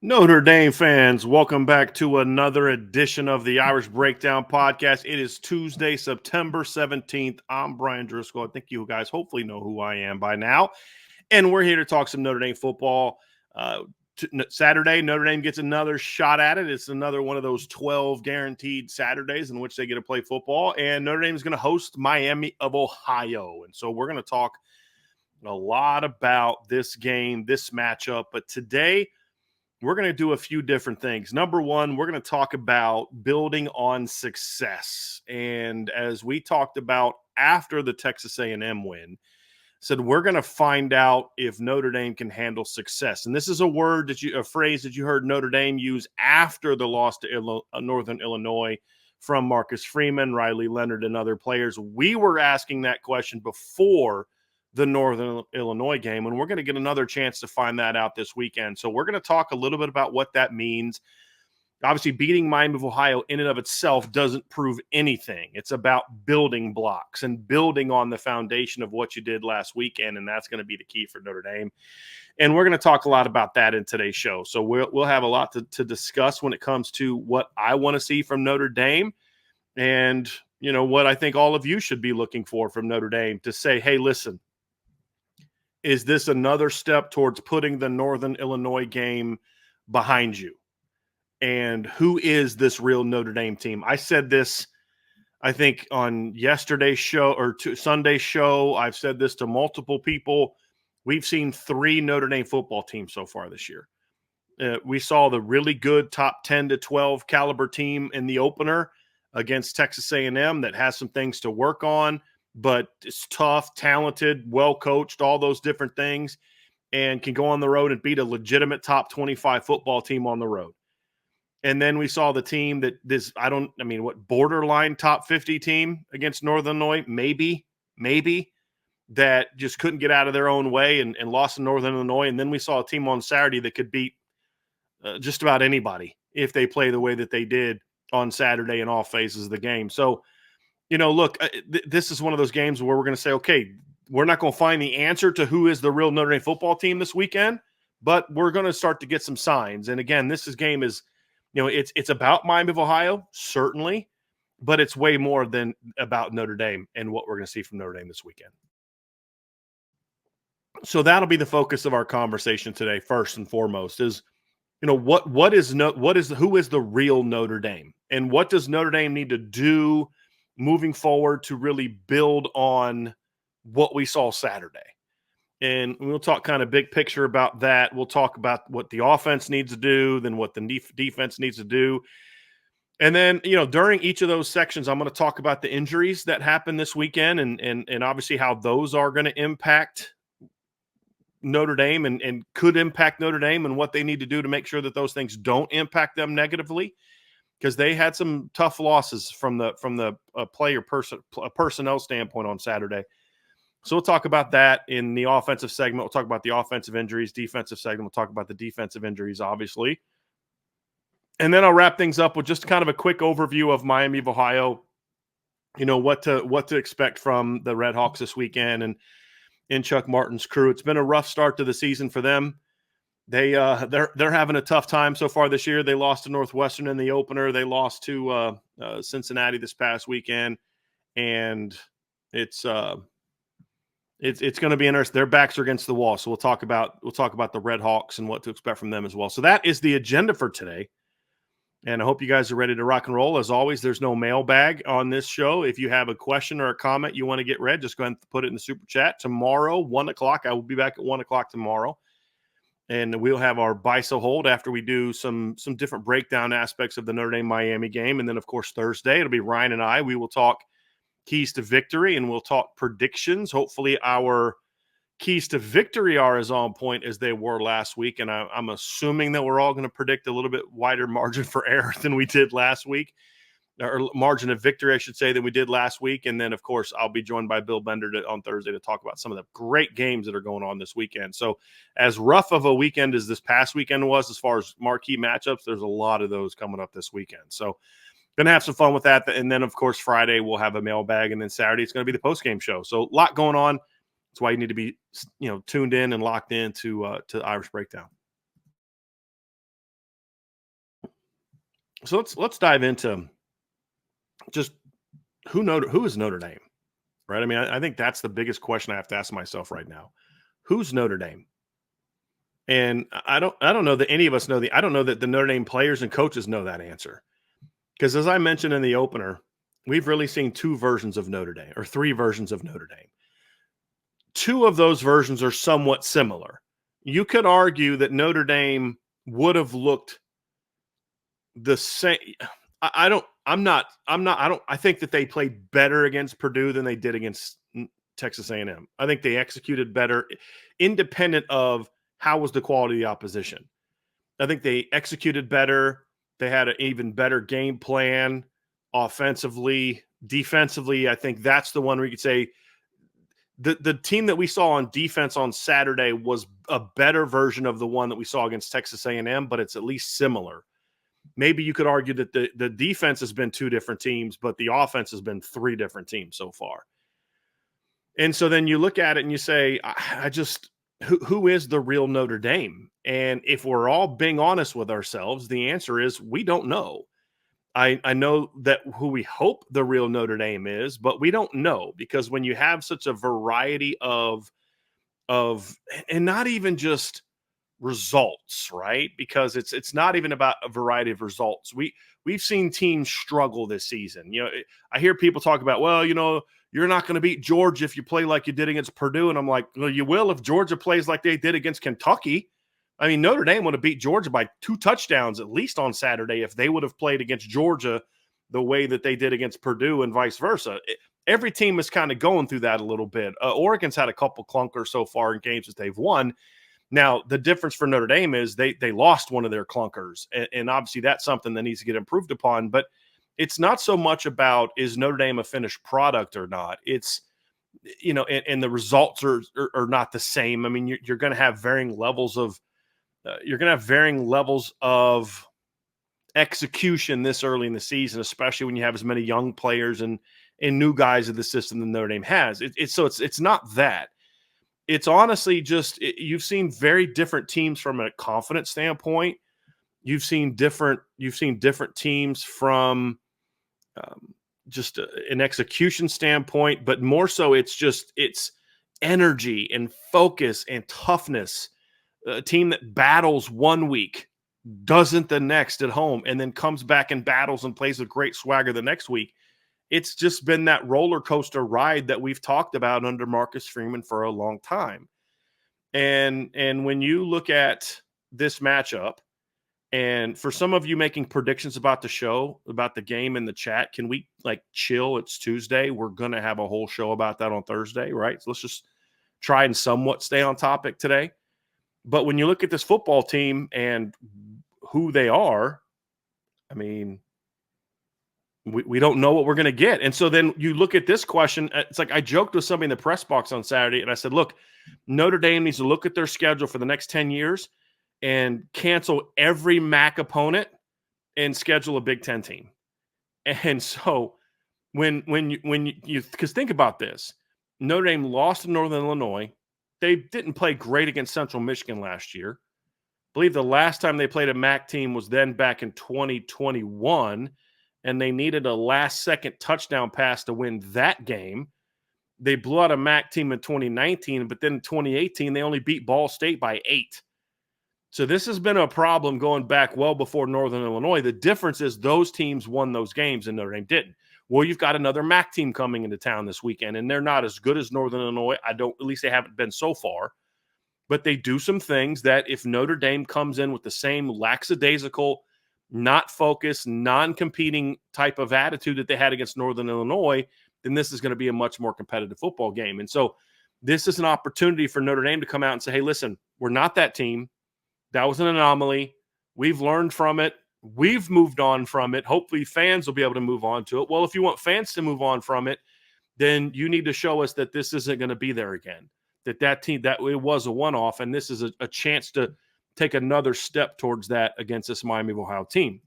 Notre Dame fans, welcome back to another edition of the Irish Breakdown Podcast. It is Tuesday, September 17th. I'm Bryan Driscoll. I think you guys hopefully know who I am by now. And we're here to talk some Notre Dame football. Saturday, Notre Dame gets another shot at it. It's another one of those 12 guaranteed Saturdays in which they get to play football. And Notre Dame is going to host Miami of Ohio. And so we're going to talk a lot about this game, this matchup. But today, we're going to do a few different things. Number one, we're going to talk about building on success. And as we talked about after the Texas A&M win, said we're going to find out if Notre Dame can handle success. And this is a phrase that you heard Notre Dame use after the loss to Northern Illinois from Marcus Freeman, Riley Leonard, and other players. We were asking that question before the Northern Illinois game, and we're going to get another chance to find that out this weekend. So we're going to talk a little bit about what that means. Obviously, beating Miami of Ohio in and of itself doesn't prove anything. It's about building blocks and building on the foundation of what you did last weekend, and that's going to be the key for Notre Dame. And we're going to talk a lot about that in today's show. So we'll have a lot to discuss when it comes to what I want to see from Notre Dame and, what I think all of you should be looking for from Notre Dame to say, hey, listen, is this another step towards putting the Northern Illinois game behind you? And who is this real Notre Dame team? I said this, I think, on yesterday's show or Sunday's show. I've said this to multiple people. We've seen 3 Notre Dame football teams so far this year. We saw the really good top 10 to 12 caliber team in the opener against Texas A&M that has some things to work on, but it's tough, talented, well-coached, all those different things, and can go on the road and beat a legitimate top 25 football team on the road. And then we saw the team borderline top 50 team against Northern Illinois, maybe, that just couldn't get out of their own way and lost to Northern Illinois. And then we saw a team on Saturday that could beat just about anybody if they play the way that they did on Saturday in all phases of the game. So, look, this is one of those games where we're going to say, okay, we're not going to find the answer to who is the real Notre Dame football team this weekend, but we're going to start to get some signs. And again, game is, it's about Miami of Ohio, certainly, but it's way more than about Notre Dame and what we're going to see from Notre Dame this weekend. So that'll be the focus of our conversation today, first and foremost, is who is the real Notre Dame, and what does Notre Dame need to do moving forward to really build on what we saw Saturday. And we'll talk kind of big picture about that. We'll talk about what the offense needs to do, then what the defense needs to do. And then, during each of those sections, I'm going to talk about the injuries that happened this weekend and obviously how those are going to impact Notre Dame and could impact Notre Dame and what they need to do to make sure that those things don't impact them negatively, because they had some tough losses from the personnel standpoint on Saturday. So we'll talk about that in the offensive segment. We'll talk about the offensive injuries. Defensive segment, we'll talk about the defensive injuries, obviously. And then I'll wrap things up with just kind of a quick overview of Miami of Ohio, what to expect from the Red Hawks this weekend and in Chuck Martin's crew. It's been a rough start to the season for them. They're having a tough time so far this year. They lost to Northwestern in the opener. They lost to Cincinnati this past weekend, and it's going to be interesting. Their backs are against the wall, so we'll talk about the Red Hawks and what to expect from them as well. So that is the agenda for today, and I hope you guys are ready to rock and roll. As always, there's no mailbag on this show. If you have a question or a comment you want to get read, just go ahead and put it in the super chat. Tomorrow, 1 o'clock, I will be back at 1 o'clock tomorrow. And we'll have our BISO hold after we do some different breakdown aspects of the Notre Dame-Miami game. And then, of course, Thursday, it'll be Ryan and I. We will talk keys to victory, and we'll talk predictions. Hopefully our keys to victory are as on point as they were last week. And I'm assuming that we're all going to predict a little bit wider margin for error than we did last week. Or margin of victory, I should say, than we did last week. And then, of course, I'll be joined by Bill Bender on Thursday to talk about some of the great games that are going on this weekend. So as rough of a weekend as this past weekend was as far as marquee matchups, there's a lot of those coming up this weekend. So going to have some fun with that. And then, of course, Friday we'll have a mailbag. And then Saturday it's going to be the postgame show. So a lot going on. That's why you need to be tuned in and locked in to Irish Breakdown. So let's dive into just who is Notre Dame, right? I mean, I think that's the biggest question I have to ask myself right now. Who's Notre Dame? And I don't know that any of us know I don't know that the Notre Dame players and coaches know that answer. Because as I mentioned in the opener, we've really seen two versions of Notre Dame or three versions of Notre Dame. Two of those versions are somewhat similar. You could argue that Notre Dame would have looked the same. I don't. I'm not. I don't. I think that they played better against Purdue than they did against Texas A&M. I think they executed better, independent of how was the quality of the opposition. I think they executed better. They had an even better game plan offensively, defensively. I think that's the one where you could say the team that we saw on defense on Saturday was a better version of the one that we saw against Texas A&M, but it's at least similar. Maybe you could argue that the defense has been two different teams, but the offense has been three different teams so far. And so then you look at it and you say, I just who is the real Notre Dame? And if we're all being honest with ourselves, the answer is we don't know. I know that who we hope the real Notre Dame is, but we don't know because when you have such a variety of and not even just results, right? Because it's not even about a variety of results. We've seen teams struggle this season. I hear people talk about, well, you're not going to beat Georgia if you play like you did against Purdue, and I'm like, well, you will if Georgia plays like they did against Kentucky. I mean, Notre Dame would have beat Georgia by 2 touchdowns at least on Saturday if they would have played against Georgia the way that they did against Purdue and vice versa. Every team is kind of going through that a little bit. Oregon's had a couple clunkers so far in games that they've won. Now, the difference for Notre Dame is they lost one of their clunkers, and obviously that's something that needs to get improved upon. But it's not so much about is Notre Dame a finished product or not. It's and the results are not the same. I mean, you're going to have varying levels of execution this early in the season, especially when you have as many young players and new guys in the system that Notre Dame has. It's not that. It's honestly just you've seen very different teams from a confidence standpoint. You've seen different teams from just an execution standpoint, but more so it's energy and focus and toughness. A team that battles one week doesn't the next at home and then comes back and battles and plays with great swagger the next week. It's just been that roller coaster ride that we've talked about under Marcus Freeman for a long time. And when you look at this matchup, and for some of you making predictions about the show, about the game in the chat, can we chill? It's Tuesday. We're going to have a whole show about that on Thursday, right? So let's just try and somewhat stay on topic today. But when you look at this football team and who they are, I mean, we don't know what we're going to get. And so then you look at this question. It's like I joked with somebody in the press box on Saturday, and I said, look, Notre Dame needs to look at their schedule for the next 10 years and cancel every MAC opponent and schedule a Big Ten team. And so when you because think about this, Notre Dame lost to Northern Illinois. They didn't play great against Central Michigan last year. I believe the last time they played a MAC team was then back in 2021, and they needed a last-second touchdown pass to win that game. They blew out a MAC team in 2019, but then in 2018, they only beat Ball State by 8. So this has been a problem going back well before Northern Illinois. The difference is those teams won those games and Notre Dame didn't. Well, you've got another MAC team coming into town this weekend, and they're not as good as Northern Illinois. At least they haven't been so far. But they do some things that if Notre Dame comes in with the same lackadaisical, not focused, non-competing type of attitude that they had against Northern Illinois, then this is going to be a much more competitive football game. And so this is an opportunity for Notre Dame to come out and say, hey, listen, we're not that team. That was an anomaly. We've learned from it. We've moved on from it. Hopefully fans will be able to move on to it. Well, if you want fans to move on from it, then you need to show us that this isn't going to be there again, that team, that it was a one-off, and this is a chance to take another step towards that against this Miami of Ohio team.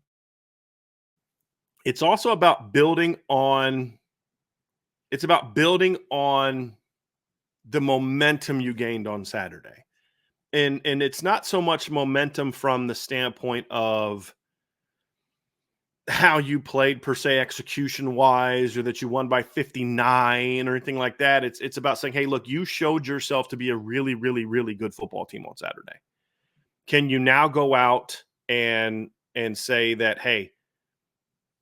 It's also about building on the momentum you gained on Saturday. And it's not so much momentum from the standpoint of how you played per se execution wise, or that you won by 59 or anything like that. It's about saying, hey, look, you showed yourself to be a really, really, really good football team on Saturday. Can you now go out and say that, hey,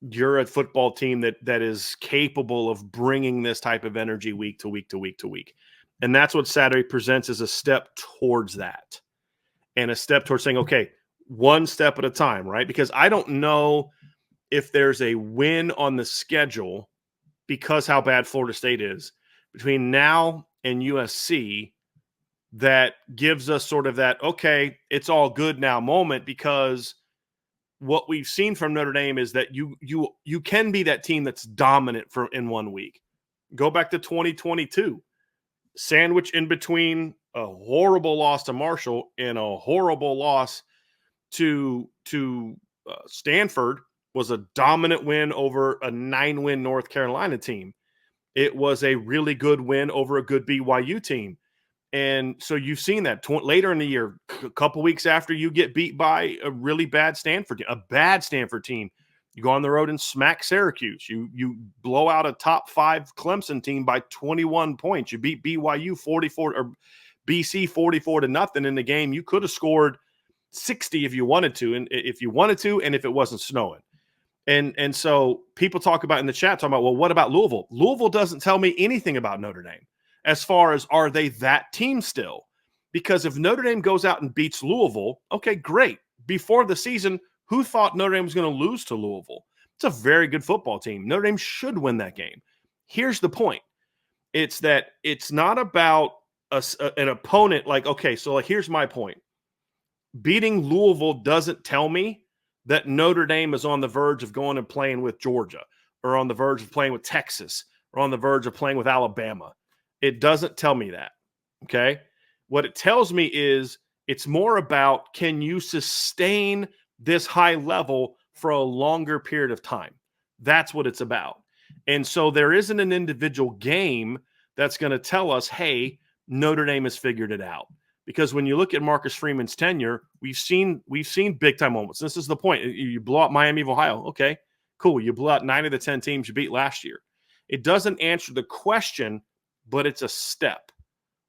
you're a football team that is capable of bringing this type of energy week to week to week to week? And that's what Saturday presents as a step towards that, and a step towards saying, okay, one step at a time, right? Because I don't know if there's a win on the schedule, because how bad Florida State is, between now and USC, that gives us sort of that, okay, it's all good now moment, because what we've seen from Notre Dame is that you can be that team that's dominant for in 1 week. Go back to 2022, sandwich in between a horrible loss to Marshall and a horrible loss to Stanford, was a dominant win over a 9-win North Carolina team. It was a really good win over a good BYU team. And so you've seen that later in the year, a couple weeks after you get beat by a really bad Stanford team, you go on the road and smack Syracuse. You blow out a top 5 Clemson team by 21 points. You beat BYU 44 or BC 44-0 in the game. You could have scored 60 if you wanted to, and if it wasn't snowing. And so people talk about in the chat, talking about, well, what about Louisville? Louisville doesn't tell me anything about Notre Dame as far as, are they that team still? Because if Notre Dame goes out and beats Louisville, okay, great. Before the season, who thought Notre Dame was going to lose to Louisville? It's a very good football team. Notre Dame should win that game. Here's the point. It's that it's not about an opponent like, okay, so like, here's my point. Beating Louisville doesn't tell me that Notre Dame is on the verge of going and playing with Georgia, or on the verge of playing with Texas, or on the verge of playing with Alabama. It doesn't tell me that, okay? What it tells me is it's more about, can you sustain this high level for a longer period of time? That's what it's about. And so there isn't an individual game that's going to tell us, hey, Notre Dame has figured it out. Because when you look at Marcus Freeman's tenure, we've seen big time moments. This is the point. You blow out Miami of Ohio. Okay, cool. You blew out 9 of the 10 teams you beat last year. It doesn't answer the question, but it's a step.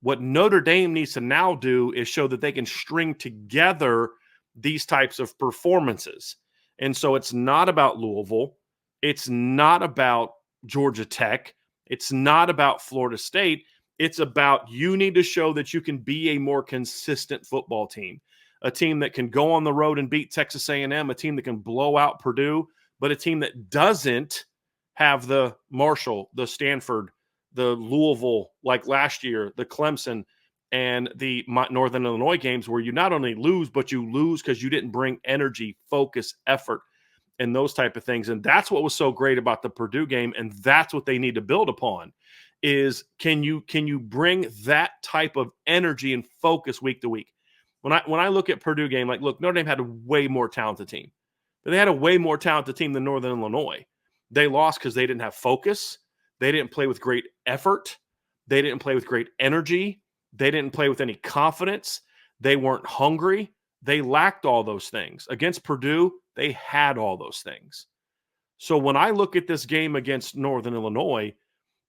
What Notre Dame needs to now do is show that they can string together these types of performances. And so it's not about Louisville. It's not about Georgia Tech. It's not about Florida State. It's about, you need to show that you can be a more consistent football team, a team that can go on the road and beat Texas A&M, a team that can blow out Purdue, but a team that doesn't have the Marshall, the Stanford, the Louisville, like last year, the Clemson, and the Northern Illinois games, where you not only lose, but you lose because you didn't bring energy, focus, effort, and those type of things. And that's what was so great about the Purdue game, and that's what they need to build upon. Is can you bring that type of energy and focus week to week? When I look at Purdue game, like, look, Notre Dame had a way more talented team, but they had a way more talented team than Northern Illinois. They lost because they didn't have focus. They didn't play with great effort. They didn't play with great energy. They didn't play with any confidence. They weren't hungry. They lacked all those things. Against Purdue, they had all those things. So when I look at this game against Northern Illinois,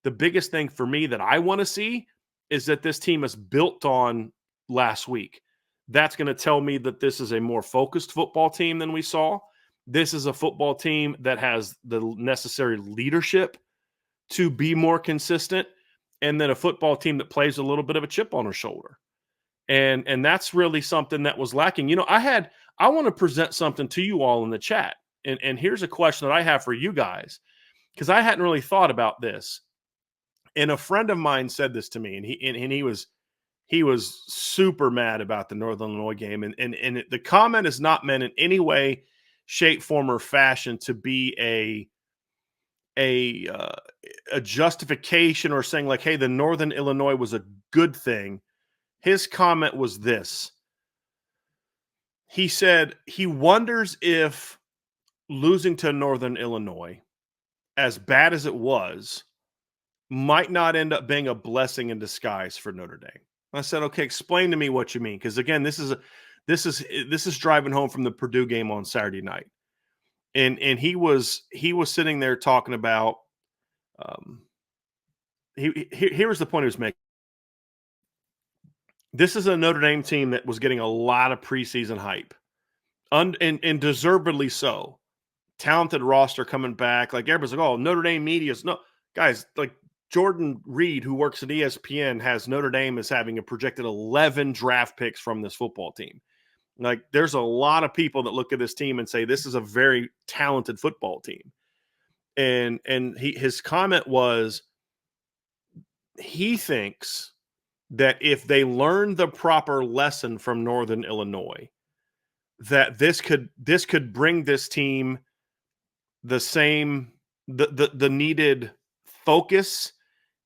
the biggest thing for me that I want to see is that this team is built on last week. That's going to tell me that this is a more focused football team than we saw. This is a football team that has the necessary leadership to be more consistent, and then a football team that plays a little bit of a chip on her shoulder. And that's really something that was lacking. You know, I want to present something to you all in the chat. And here's a question that I have for you guys, because I hadn't really thought about this. And a friend of mine said this to me, and he was super mad about the Northern Illinois game. And the comment is not meant in any way, shape, form, or fashion to be a justification or saying like, hey, the Northern Illinois was a good thing. His comment was this. He said he wonders if losing to Northern Illinois, as bad as it was, might not end up being a blessing in disguise for Notre Dame. I said, okay, explain to me what you mean. Because again, this is driving home from the Purdue game on Saturday night. and he was sitting there talking about here's the point he was making. This is a Notre Dame team that was getting a lot of preseason hype, and deservedly so. Talented roster coming back. Like everybody's like, oh, Notre Dame media's no guys. Like Jordan Reed, who works at ESPN, has Notre Dame as having a projected 11 draft picks from this football team. Like there's a lot of people that look at this team and say this is a very talented football team. And his comment was he thinks that if they learn the proper lesson from Northern Illinois, that this could bring this team the needed focus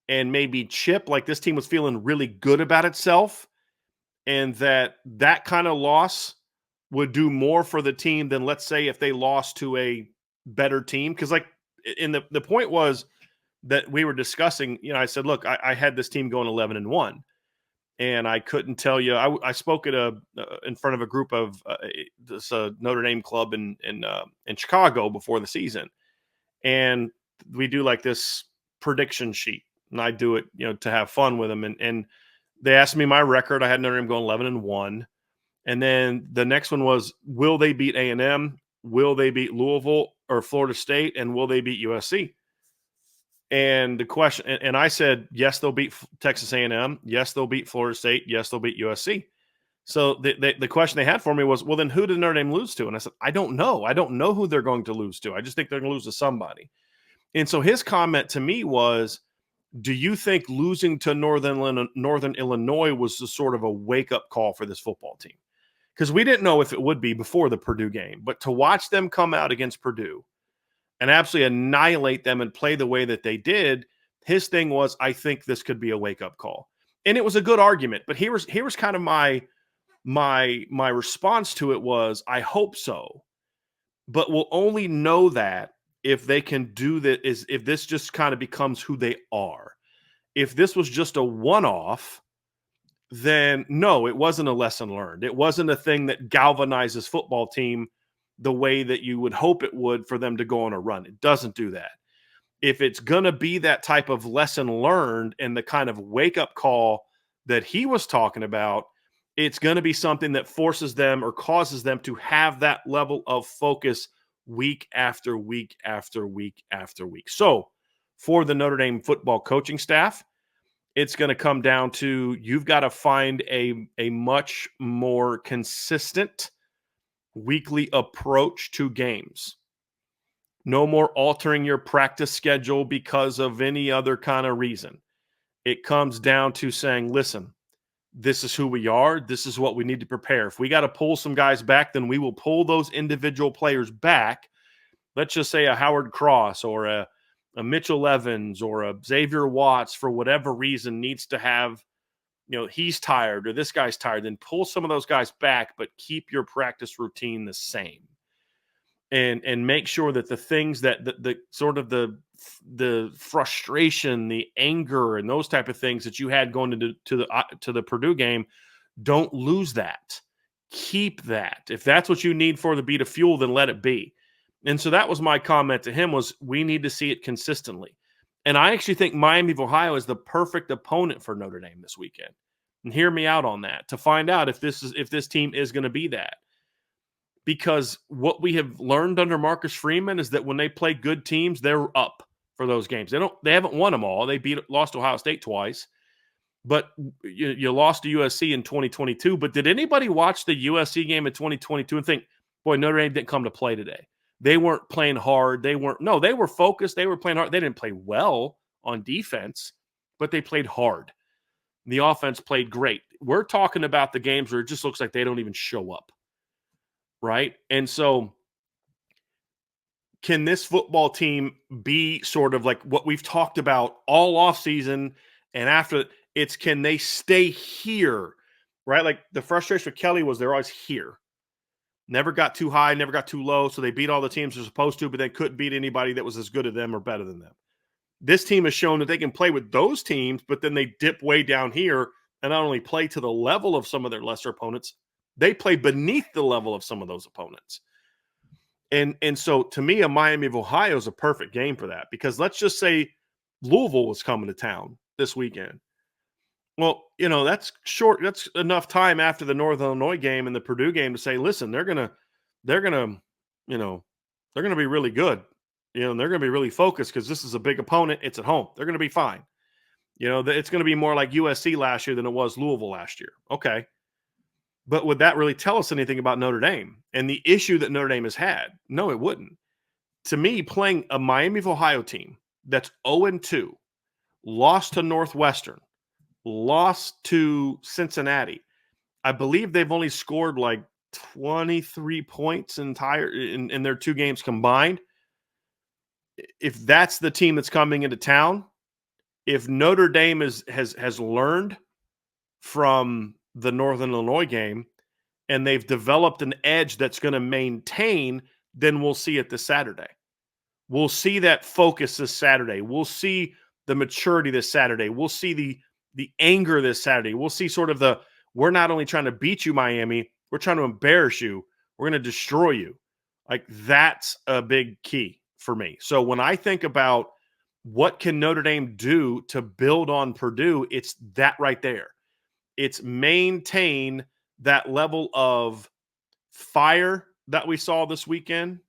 and maybe chip. Like this team was feeling really good about itself, and that kind of loss would do more for the team than, let's say, if they lost to a better team. Because like the point was that we were discussing, I said, look, I had this team going 11-1. And I couldn't tell you. I spoke at in front of a group of this Notre Dame club in Chicago before the season, and we do like this prediction sheet, and I do it to have fun with them. And they asked me my record. I had Notre Dame going 11-1, and then the next one was, will they beat A&M? Will they beat Louisville or Florida State? And will they beat USC? And the question, and I said, yes, they'll beat Texas A&M. Yes, they'll beat Florida State. Yes, they'll beat USC. So the question they had for me was, well, then who did Notre Dame lose to? And I said, I don't know. I don't know who they're going to lose to. I just think they're going to lose to somebody. And so his comment to me was, do you think losing to Northern Illinois was the sort of a wake-up call for this football team? Because we didn't know if it would be before the Purdue game. But to watch them come out against Purdue and absolutely annihilate them and play the way that they did, his thing was, I think this could be a wake-up call. And it was a good argument. But here was kind of my response to it was, I hope so. But we'll only know that if they can do that, is if this just kind of becomes who they are. If this was just a one-off, then no, it wasn't a lesson learned. It wasn't a thing that galvanizes football team the way that you would hope it would for them to go on a run. It doesn't do that. If it's going to be that type of lesson learned and the kind of wake-up call that he was talking about, it's going to be something that forces them or causes them to have that level of focus week after week after week after week. So for the Notre Dame football coaching staff, it's going to come down to, you've got to find a much more consistent weekly approach to games. No more altering your practice schedule because of any other kind of reason. It comes down to saying, listen, this is who we are. This is what we need to prepare. If we got to pull some guys back, then we will pull those individual players back. Let's just say a Howard Cross or a Mitchell Evans or a Xavier Watts, for whatever reason, needs to have, he's tired or this guy's tired, then pull some of those guys back, but keep your practice routine the same. And make sure that the things that the sort of the frustration, the anger, and those type of things that you had going to the Purdue game, don't lose that. Keep that. If that's what you need for the beat of fuel, then let it be. And so that was my comment to him, was we need to see it consistently. And I actually think Miami of Ohio is the perfect opponent for Notre Dame this weekend. And hear me out on that, to find out if this team is going to be that. Because what we have learned under Marcus Freeman is that when they play good teams, they're up for those games. They haven't won them all. They lost to Ohio State twice, but you lost to USC in 2022. But did anybody watch the USC game in 2022 and think, boy, Notre Dame didn't come to play today? They weren't playing hard. They were focused. They were playing hard. They didn't play well on defense, but they played hard. The offense played great. We're talking about the games where it just looks like they don't even show up. Right? And so can this football team be sort of like what we've talked about all offseason and after? It's, can they stay here? Right? Like the frustration with Kelly was they're always here. Never got too high, never got too low. So they beat all the teams they're supposed to, but they couldn't beat anybody that was as good as them or better than them. This team has shown that they can play with those teams, but then they dip way down here and not only play to the level of some of their lesser opponents, they play beneath the level of some of those opponents. And so to me, a Miami of Ohio is a perfect game for that, because let's just say Louisville was coming to town this weekend. Well, that's short. That's enough time after the Northern Illinois game and the Purdue game to say, listen, they're gonna, you know, they're gonna be really good. They're gonna be really focused because this is a big opponent. It's at home. They're gonna be fine. It's gonna be more like USC last year than it was Louisville last year. Okay. But would that really tell us anything about Notre Dame and the issue that Notre Dame has had? No, it wouldn't. To me, playing a Miami of Ohio team that's 0-2, lost to Northwestern, lost to Cincinnati. I believe they've only scored like 23 points in their two games combined. If that's the team that's coming into town, if Notre Dame has learned from the Northern Illinois game and they've developed an edge that's going to maintain, then we'll see it this Saturday. We'll see that focus this Saturday. We'll see the maturity this Saturday. We'll see the anger this Saturday. We'll see sort of we're not only trying to beat you, Miami, we're trying to embarrass you. We're going to destroy you. Like, that's a big key for me. So when I think about what can Notre Dame do to build on Purdue, it's that right there. It's maintain that level of fire that we saw this weekend,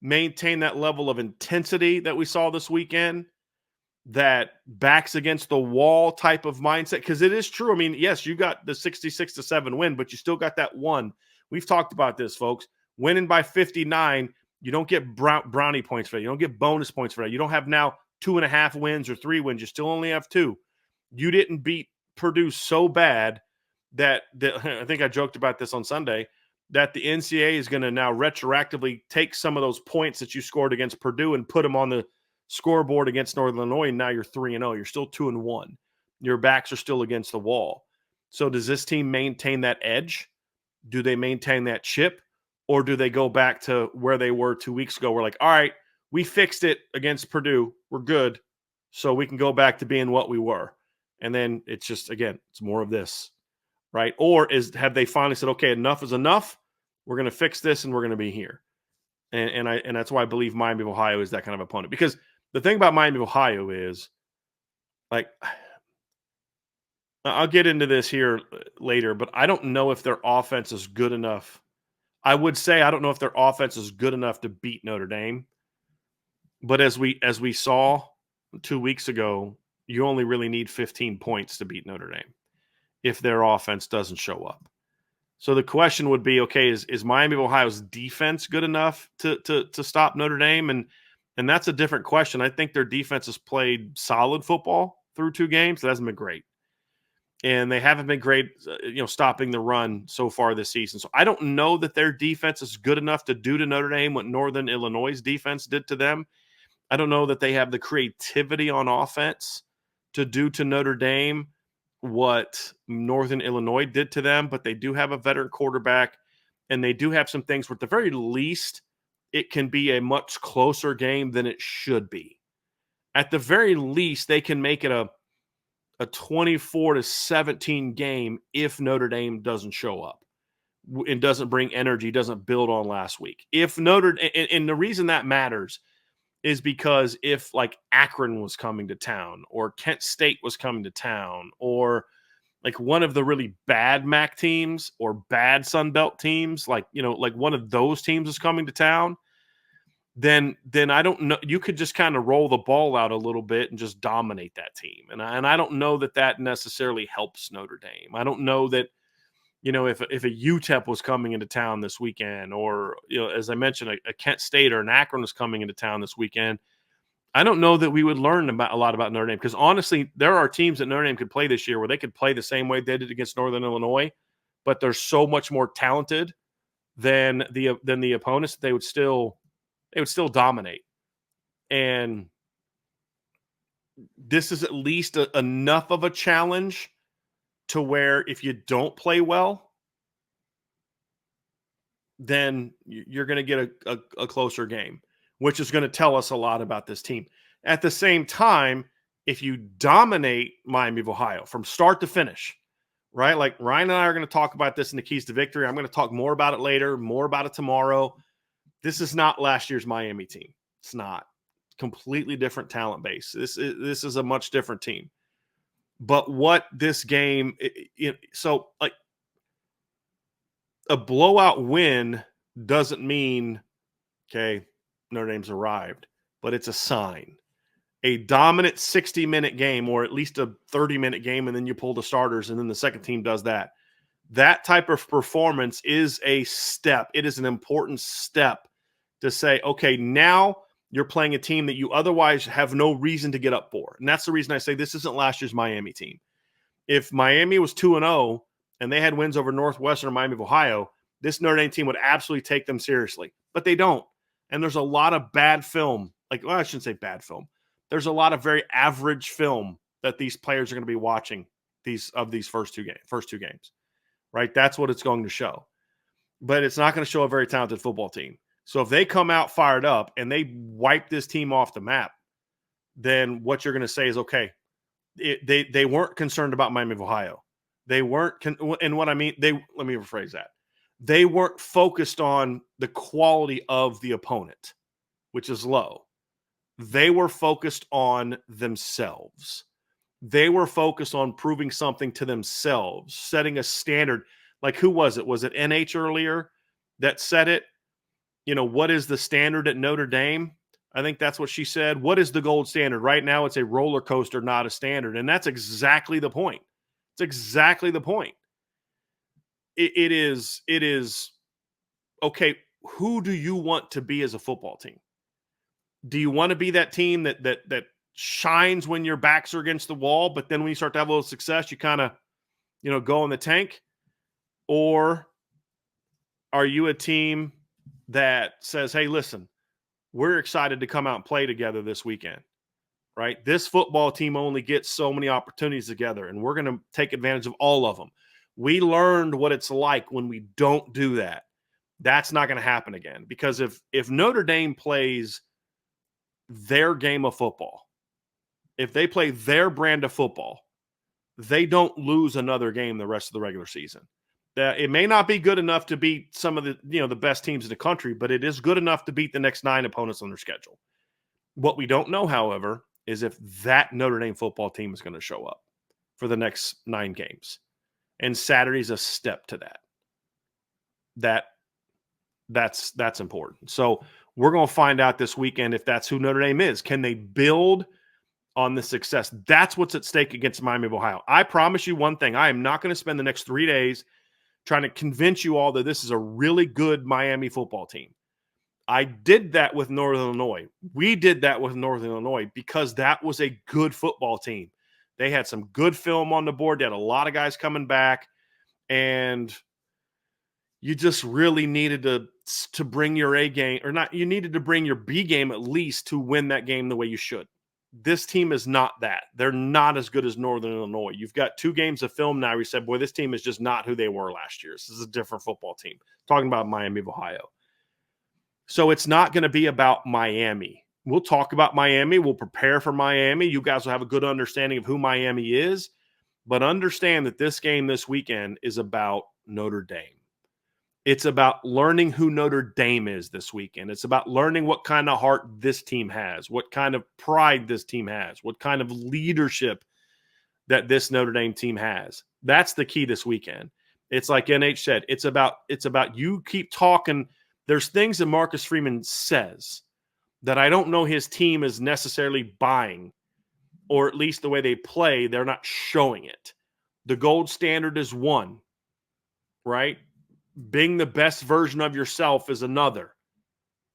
maintain that level of intensity that we saw this weekend, that backs against the wall type of mindset. Because it is true. I mean, yes, you got the 66-7 win, but you still got that one. We've talked about this, folks. Winning by 59, you don't get brownie points for that. You don't get bonus points for that. You don't have now 2.5 wins or 3 wins. You still only have 2. You didn't beat Purdue so bad that I think I joked about this on Sunday, that the NCAA is going to now retroactively take some of those points that you scored against Purdue and put them on the scoreboard against Northern Illinois, and now you're 3-0. You're still 2-1. Your backs are still against the wall. So does this team maintain that edge? Do they maintain that chip? Or do they go back to where they were 2 weeks ago? We're like, all right, we fixed it against Purdue. We're good. So we can go back to being what we were. And then it's just, again, it's more of this, right? Or have they finally said, okay, enough is enough. We're going to fix this and we're going to be here. And that's why I believe Miami of Ohio is that kind of opponent. Because the thing about Miami of Ohio is, like, I'll get into this here later, but I don't know if their offense is good enough. I would say I don't know if their offense is good enough to beat Notre Dame. But as we saw 2 weeks ago, you only really need 15 points to beat Notre Dame if their offense doesn't show up. So the question would be, okay, is Miami of Ohio's defense good enough to stop Notre Dame? And that's a different question. I think their defense has played solid football through 2 games. It hasn't been great. And they haven't been great, stopping the run so far this season. So I don't know that their defense is good enough to do to Notre Dame what Northern Illinois' defense did to them. I don't know that they have the creativity on offense to do to Notre Dame what Northern Illinois did to them, but they do have a veteran quarterback, and they do have some things where at the very least it can be a much closer game than it should be. At the very least, they can make it a 24-17 game if Notre Dame doesn't show up and doesn't bring energy, doesn't build on last week. If and the reason that matters is because if, like, Akron was coming to town, or Kent State was coming to town, or like one of the really bad MAC teams or bad Sun Belt teams, like one of those teams is coming to town, then I don't know. You could just kind of roll the ball out a little bit and just dominate that team. And I don't know that necessarily helps Notre Dame. I don't know that, if a UTEP was coming into town this weekend, or, as I mentioned, a Kent State or an Akron was coming into town this weekend, I don't know that we would learn a lot about Notre Dame, because honestly, there are teams that Notre Dame could play this year where they could play the same way they did against Northern Illinois, but they're so much more talented than the opponents that they would still dominate. And this is at least enough of a challenge to where if you don't play well, then you're going to get a closer game, which is going to tell us a lot about this team. At the same time, if you dominate Miami of Ohio from start to finish, right? Like, Ryan and I are going to talk about this in the Keys to Victory. I'm going to talk more about it later, more about it tomorrow. This is not last year's Miami team. It's not. Completely different talent base. This is a much different team. But what this game, so like a blowout win doesn't mean, okay, Notre Dame's arrived, but it's a sign. A dominant 60-minute game, or at least a 30-minute game, and then you pull the starters, and then the second team does that. That type of performance is a step. It is an important step to say, okay, now you're playing a team that you otherwise have no reason to get up for. And that's the reason I say this isn't last year's Miami team. If Miami was 2-0 and they had wins over Northwestern or Miami of Ohio, this Notre Dame team would absolutely take them seriously. But they don't. And there's a lot of bad film. I shouldn't say bad film. There's a lot of very average film that these players are going to be watching these first two games. Right? That's what it's going to show. But it's not going to show a very talented football team. So if they come out fired up and they wipe this team off the map, then what you're going to say is, okay, they weren't concerned about Miami of Ohio. They weren't, and what I mean, let me rephrase that. They weren't focused on the quality of the opponent, which is low. They were focused on themselves. They were focused on proving something to themselves, setting a standard. Like, who was it? Was it NH earlier that said it? What is the standard at Notre Dame? I think that's what she said. What is the gold standard? Right now, it's a roller coaster, not a standard. And that's exactly the point. It's exactly the point. It is, okay, who do you want to be as a football team? Do you want to be that team that shines when your backs are against the wall, but then when you start to have a little success, you kind of, go in the tank? Or are you a team that says, hey, listen, we're excited to come out and play together this weekend, right? This football team only gets so many opportunities together, and we're going to take advantage of all of them. We learned what it's like when we don't do that. That's not going to happen again, because if Notre Dame plays their game of football, if they play their brand of football, they don't lose another game the rest of the regular season. It may not be good enough to beat some of the best teams in the country, but it is good enough to beat the next 9 opponents on their schedule. What we don't know, however, is if that Notre Dame football team is going to show up for the next 9 games. And Saturday's a step to that. That's important. So we're going to find out this weekend if that's who Notre Dame is. Can they build on the success? That's what's at stake against Miami of Ohio. I promise you one thing. I am not going to spend the next 3 days trying to convince you all that this is a really good Miami football team. I did that with Northern Illinois. We did that with Northern Illinois because that was a good football team. They had some good film on the board. They had a lot of guys coming back, and you just really needed to bring your A game, or not. You needed to bring your B game at least to win that game the way you should. This team is not that. They're not as good as Northern Illinois. You've got 2 games of film now where you said, boy, this team is just not who they were last year. This is a different football team. Talking about Miami of Ohio. So it's not going to be about Miami. We'll talk about Miami. We'll prepare for Miami. You guys will have a good understanding of who Miami is. But understand that this game this weekend is about Notre Dame. It's about learning who Notre Dame is this weekend. It's about learning what kind of heart this team has, what kind of pride this team has, what kind of leadership that this Notre Dame team has. That's the key this weekend. It's like NH said, it's about you keep talking. There's things that Marcus Freeman says that I don't know his team is necessarily buying, or at least the way they play, they're not showing it. The gold standard is one, right? Being the best version of yourself is another.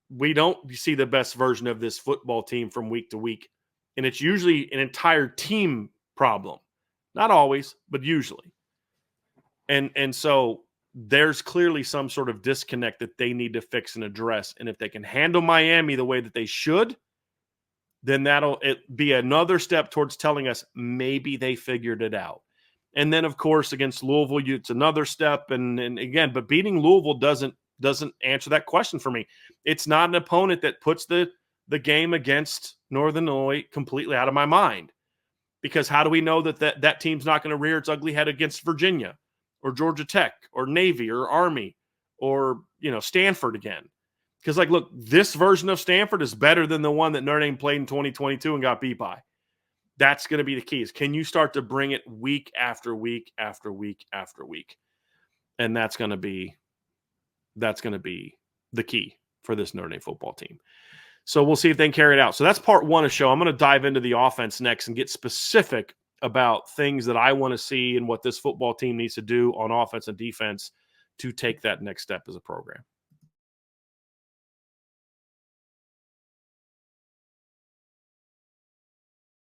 We don't see the best version of this football team from week to week. And it's usually an entire team problem. Not always, but usually. And so there's clearly some sort of disconnect that they need to fix and address. And if they can handle Miami the way that they should, then that'll be another step towards telling us maybe they figured it out. And then, of course, against Louisville, it's another step. And again, but beating Louisville doesn't answer that question for me. It's not an opponent that puts the game against Northern Illinois completely out of my mind. Because how do we know that team's not going to rear its ugly head against Virginia or Georgia Tech or Navy or Army or Stanford again? Because, like, look, this version of Stanford is better than the one that Notre Dame played in 2022 and got beat by. That's going to be the key. Is can you start to bring it week after week after week after week? And that's going to be the key for this Notre Dame football team. So we'll see if they can carry it out. So that's part one of the show. I'm going to dive into the offense next and get specific about things that I want to see and what this football team needs to do on offense and defense to take that next step as a program.